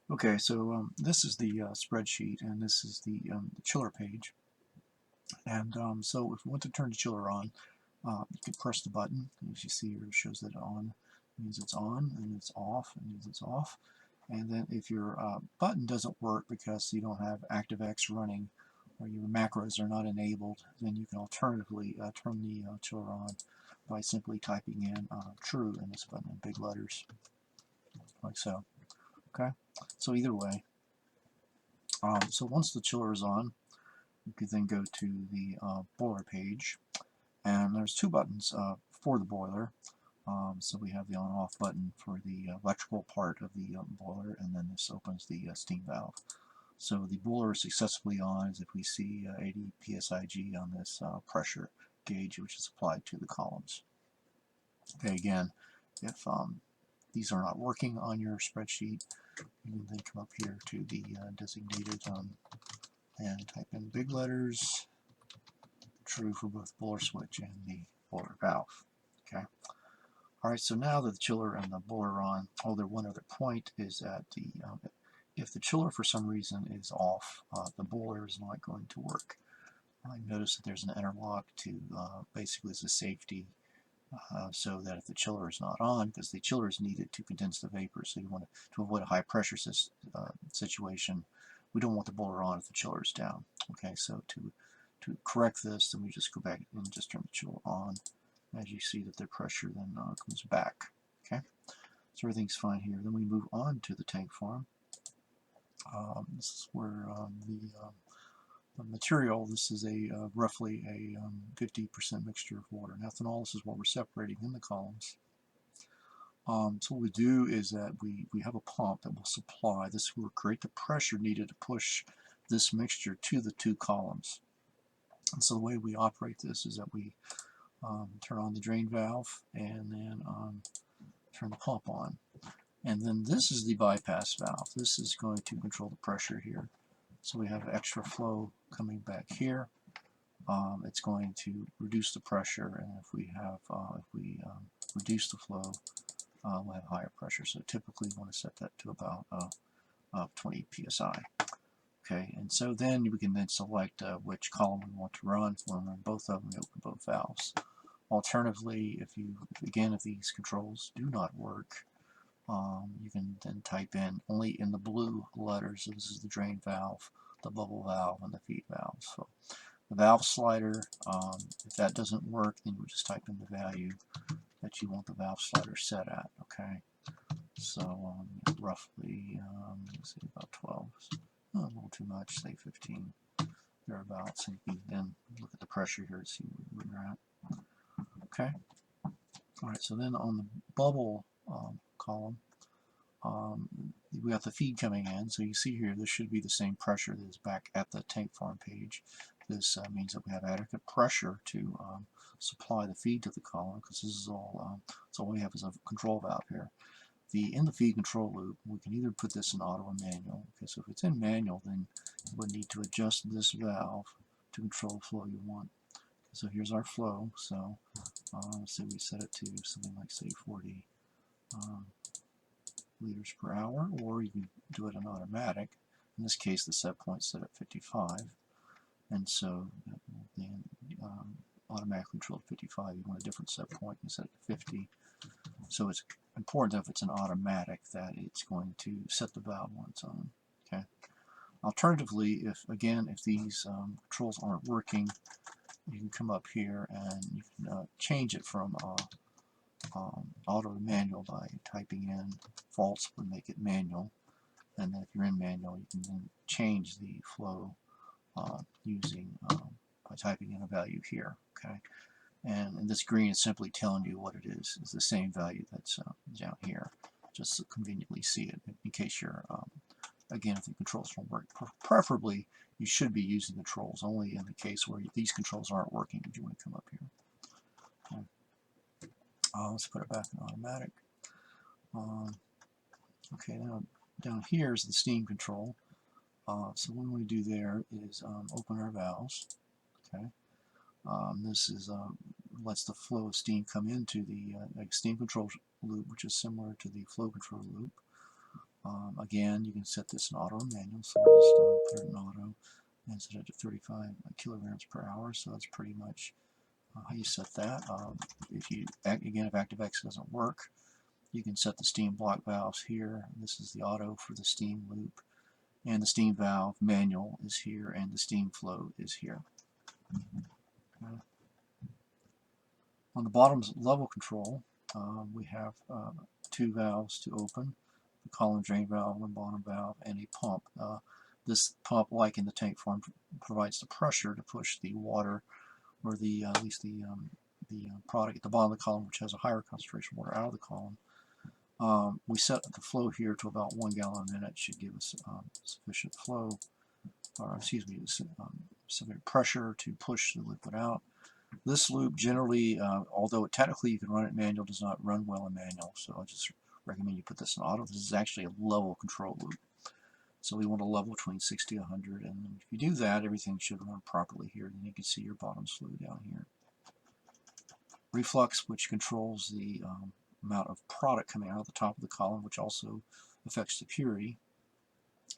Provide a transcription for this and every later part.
Okay, so this is the spreadsheet, and this is the chiller page. And so if we want to turn the chiller on, you can press the button. As you see here, it shows that on means it's on, and it's off it means it's off. And then if your button doesn't work because you don't have ActiveX running or your macros are not enabled, then you can alternatively turn the chiller on by simply typing in true in this button in big letters, like so. Okay, so either way. So once the chiller is on, you can then go to the boiler page, and there's two buttons for the boiler. So we have the on-off button for the electrical part of the boiler, and then this opens the steam valve. So the boiler is successfully on as if we see 80 psig on this pressure gauge, which is applied to the columns. Okay, again, if these are not working on your spreadsheet, you can then come up here to the designated and type in big letters, true for both boiler switch and the boiler valve. Okay. Alright, so now that the chiller and the boiler are on, one other point is that if the chiller for some reason is off, the boiler is not going to work. Notice that there's an interlock to basically as a safety, so that if the chiller is not on, because the chiller is needed to condense the vapor, so you want to avoid a high pressure situation, we don't want the boiler on if the chiller is down. Okay, so to correct this, then we just go back and just turn the chiller on. As you see that the pressure then comes back. Okay, so everything's fine here. Then we move on to the tank farm. This is where the material, this is a roughly a 50% mixture of water and ethanol. This is what we're separating in the columns. So what we do is that we have a pump that will supply, this will create the pressure needed to push this mixture to the two columns. And so the way we operate this is that we turn on the drain valve and then turn the pump on. And then this is the bypass valve. This is going to control the pressure here. So we have extra flow coming back here. It's going to reduce the pressure, and if we reduce the flow, we'll have higher pressure. So typically you want to set that to about 20 psi. Okay, and so then we can then select which column we want to run. If we want to run both of them, we open both valves. Alternatively, if these controls do not work, you can then type in only in the blue letters. So this is the drain valve, the bubble valve, and the feed valve. So the valve slider, if that doesn't work, then you would just type in the value that you want the valve slider set at. Okay, so roughly, let's see, about 12. A little too much, say 15, thereabouts. And you can then look at the pressure here to see where you're at. Okay. All right. So then on the bubble column, we got the feed coming in. So you see here, this should be the same pressure that is back at the tank farm page. This means that we have adequate pressure to supply the feed to the column, because this is all. So all we have is a control valve here. In the feed control loop, we can either put this in auto or manual. Okay, so if it's in manual, then you would need to adjust this valve to control the flow you want. So here's our flow. So let's say we set it to something like, say, 40 liters per hour, or you can do it in automatic. In this case, the set point is set at 55, and so then automatically control 55. You want a different set point and set it to 50. So it's important that if it's an automatic that it's going to set the valve on its own. Okay. Alternatively, if these controls aren't working, you can come up here and you can change it from auto to manual by typing in false would make it manual, and then if you're in manual, you can then change the flow using by typing in a value here. Okay. And this green is simply telling you what it is. It's the same value that's down here, just to conveniently see it in case you're, again, if the controls don't work. Preferably, you should be using the controls only in the case where these controls aren't working. You want to come up here. Okay. Let's put it back in automatic. Okay, now down here is the steam control. So what we do there is open our valves. Okay. This is lets the flow of steam come into the steam control loop, which is similar to the flow control loop. Again, you can set this in auto and manual, so I'll just put it in auto and set it to 35 kilograms per hour. So that's pretty much how you set that. If ActiveX doesn't work, you can set the steam block valves here. This is the auto for the steam loop, and the steam valve manual is here, and the steam flow is here. Okay. On the bottom level control, we have 2 valves to open, the column drain valve, the bottom valve, and a pump. This pump, like in the tank farm, provides the pressure to push the water, or at least the product at the bottom of the column, which has a higher concentration of water, out of the column. We set the flow here to about 1 gallon a minute. Should give us sufficient flow, or excuse me, sufficient pressure to push the liquid out. This loop generally, although technically you can run it manual, does not run well in manual, so I just recommend you put this in auto. This is actually a level control loop. So we want a level between 60 and 100, and if you do that, everything should run properly here. Then you can see your bottom flow down here. Reflux, which controls the amount of product coming out of the top of the column, which also affects the purity,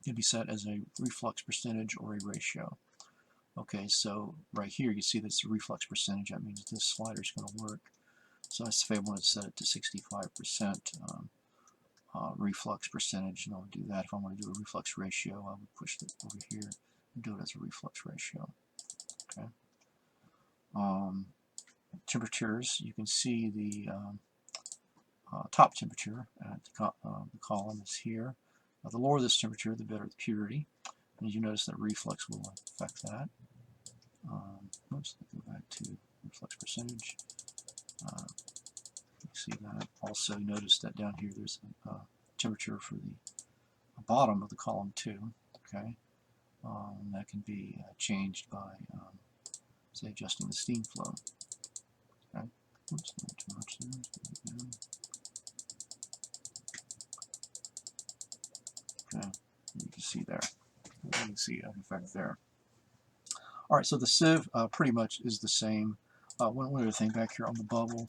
can be set as a reflux percentage or a ratio. Okay, so right here you see that's the reflux percentage. That means this slider is going to work. So if I want to set it to 65% reflux percentage, and I'll do that. If I want to do a reflux ratio, I would push it over here and do it as a reflux ratio. Okay. Temperatures, you can see the top temperature at the column is here. The lower this temperature, the better the purity. And you notice that reflux will affect that. Oops, let me go back to reflux percentage. You see that. Also notice that down here there's a temperature for the bottom of the column too. Okay, that can be changed by, say, adjusting the steam flow. Okay, oops, not too much there. Okay, you can see there. You can see an effect there. All right, so the sieve pretty much is the same. One other thing back here on the bubble,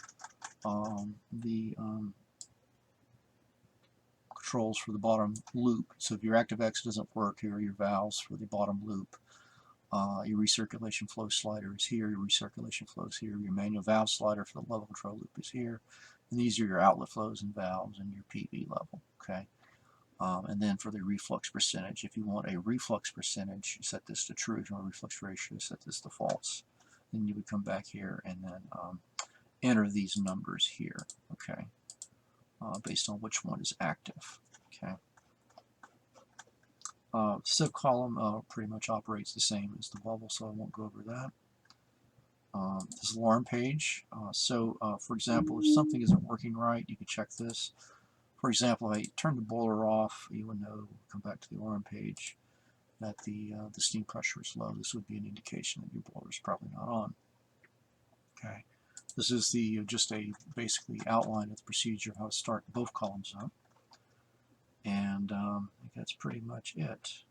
the controls for the bottom loop. So if your ActiveX doesn't work, here are your valves for the bottom loop. Your recirculation flow slider is here, your recirculation flow is here, your manual valve slider for the level control loop is here, and these are your outlet flows and valves and your PV level. Okay. And then for the reflux percentage, if you want a reflux percentage, set this to true. If you want a reflux ratio, set this to false. Then you would come back here and then enter these numbers here, okay, based on which one is active. Okay. Sieve column pretty much operates the same as the bubble, so I won't go over that. This alarm page. For example, if something isn't working right, you can check this. For example, if I turn the boiler off, you would know, come back to the alarm page, that the steam pressure is low. This would be an indication that your boiler is probably not on. Okay, this is just a basically outline of the procedure of how to start both columns up, and I think that's pretty much it.